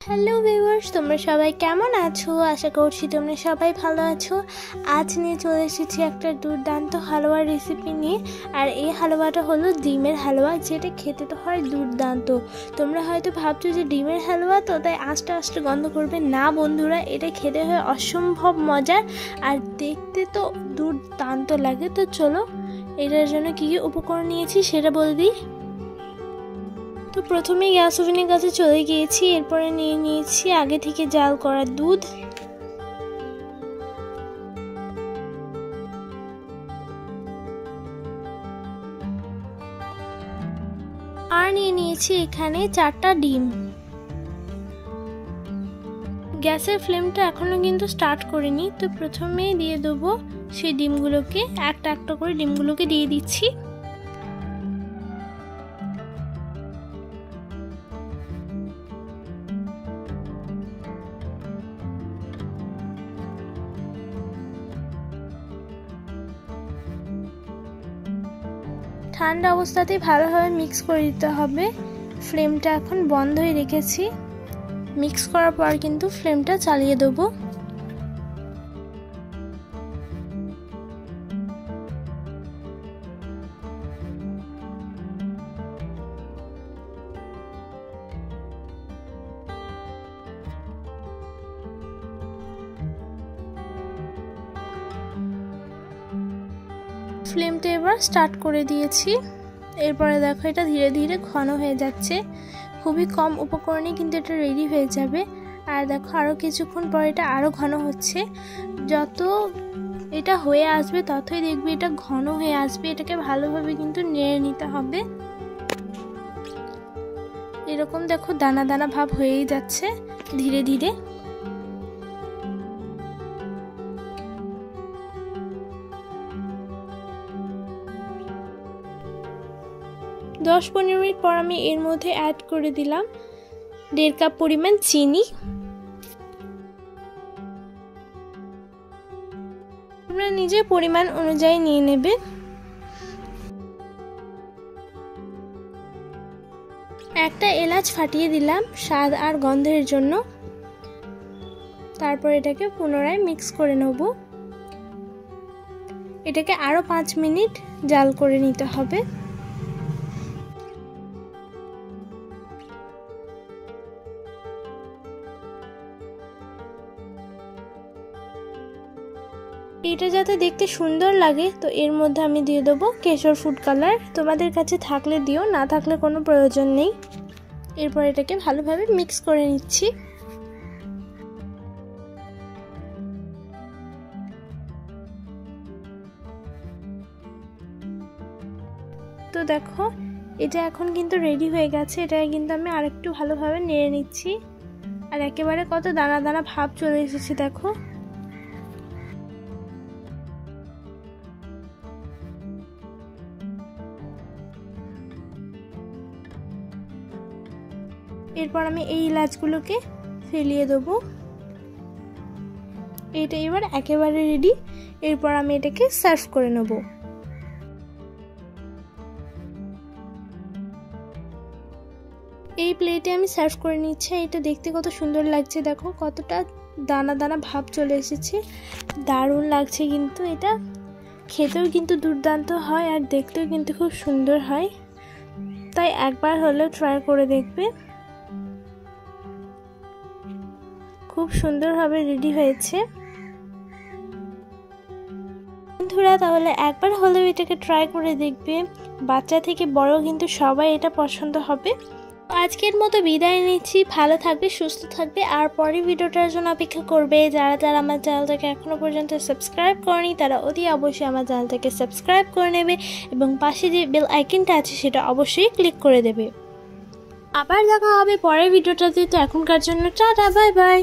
Hello viewers, তোমরা সবাই কেমন আছো? আশা করছি তোমরা সবাই ভালো আছো। আজ নিয়ে চলে এসেছি একটা দুর্দান্ত হালুয়ার রেসিপি নিয়ে। আর এই হালুয়াটা হলো ডিমের হালুয়া, যেটা খেতে তো হয় দুর্দান্ত। তোমরা হয়তো ভাবছো যে ডিমের হালুয়া তো তাই আস্তে আস্তে গন্ধ করবে। না বন্ধুরা, এটা খেতে হয় অসম্ভব মজার আর দেখতে তো দুর্দান্ত লাগে। তো চলো এটার জন্য কী কী উপকরণ নিয়েছি সেটা বলে দিই। তো প্রথমে গ্যাস ওভেনের কাছে চলে গিয়েছি। এরপরে নিয়ে নিয়েছি আগে থেকে জাল করা দুধ, আর নিয়ে নিয়েছি এখানে 4টা ডিম। গ্যাসের ফ্লেমটা এখনো কিন্তু স্টার্ট করিনি। তো প্রথমেই দিয়ে দেবো সেই ডিমগুলোকে, একটা একটা করে ডিমগুলোকে দিয়ে দিচ্ছি। ঠান্ডা অবস্থাতেই ভালোভাবে মিক্স করে দিতে হবে। ফ্লেমটা এখন বন্ধই রেখেছি। মিক্স করার পর কিন্তু ফ্লেমটা চালিয়ে দেবো। ফ্লেমটা এবার স্টার্ট করে দিয়েছি। এরপরে দেখো এটা ধীরে ধীরে ঘন হয়ে যাচ্ছে। খুবই কম উপকরণে কিন্তু এটা রেডি হয়ে যাবে। আর দেখো আরও কিছুক্ষণ পর এটা আরও ঘন হচ্ছে। যত এটা হয়ে আসবে ততই দেখবে এটা ঘন হয়ে আসবে। এটাকে ভালোভাবে কিন্তু নেড়ে নিতে হবে। এরকম দেখো দানা দানা ভাব হয়েই যাচ্ছে ধীরে ধীরে। 10-15 মিনিট পর আমি এর মধ্যে অ্যাড করে দিলাম 1.5 কাপ পরিমাণ চিনি। তোমরা নিজের পরিমাণ অনুযায়ী নিয়ে নেবে। একটা এলাচ ফাটিয়ে দিলাম স্বাদ আর গন্ধের জন্য। তারপর এটাকে পুনরায় মিক্স করে নেব। এটাকে আরও 5 মিনিট জাল করে নিতে হবে। এটা যাতে দেখতে সুন্দর লাগে তো এর মধ্যে আমি দিয়ে দেবো কেশর ফুড কালার। তোমাদের কাছে থাকলে দিও, না থাকলে কোনো প্রয়োজন নেই। এরপর এটাকে ভালোভাবে মিক্স করে নিচ্ছি। তো দেখো এটা এখন কিন্তু রেডি হয়ে গেছে। এটাকে কিন্তু আমি আরেকটু ভালোভাবে নেড়ে নিচ্ছি। আর একেবারে কত দানা দানা ভাব চলে এসেছে দেখো। এরপর আমি এই এলাচগুলোকে ফেলিয়ে দেবো। এটা এবার একেবারে রেডি। এরপর আমি এটাকে সার্ভ করে নেব। এই প্লেটে আমি সার্ভ করে নিচ্ছি। এটা দেখতে কত সুন্দর লাগছে দেখো, কতটা দানা দানা ভাব চলে এসেছে। দারুণ লাগছে কিন্তু। এটা খেতেও কিন্তু দুর্দান্ত হয় আর দেখতেও কিন্তু খুব সুন্দর হয়। তাই একবার হলেও ট্রাই করে দেখবে। খুব সুন্দরভাবে রেডি হয়েছে বন্ধুরা। তাহলে একবার হলেও এটাকে ট্রাই করে দেখবে। বাচ্চা থেকে বড় কিন্তু সবাই এটা পছন্দ হবে। আজকের মতো বিদায় নিচ্ছি। ভালো থাকবে, সুস্থ থাকবে আর পরের ভিডিওটার জন্য অপেক্ষা করবে। যারা যারা আমার চ্যানেলটাকে এখনো পর্যন্ত সাবস্ক্রাইব করেনি তারা অতি অবশ্যই আমার চ্যানেলটাকে সাবস্ক্রাইব করে নেবে এবং পাশে যে বেল আইকনটা আছে সেটা অবশ্যই ক্লিক করে দেবে। আবার দেখা হবে পরের ভিডিওটাতে। তো এখনকার জন্য টাটা, বাই বাই।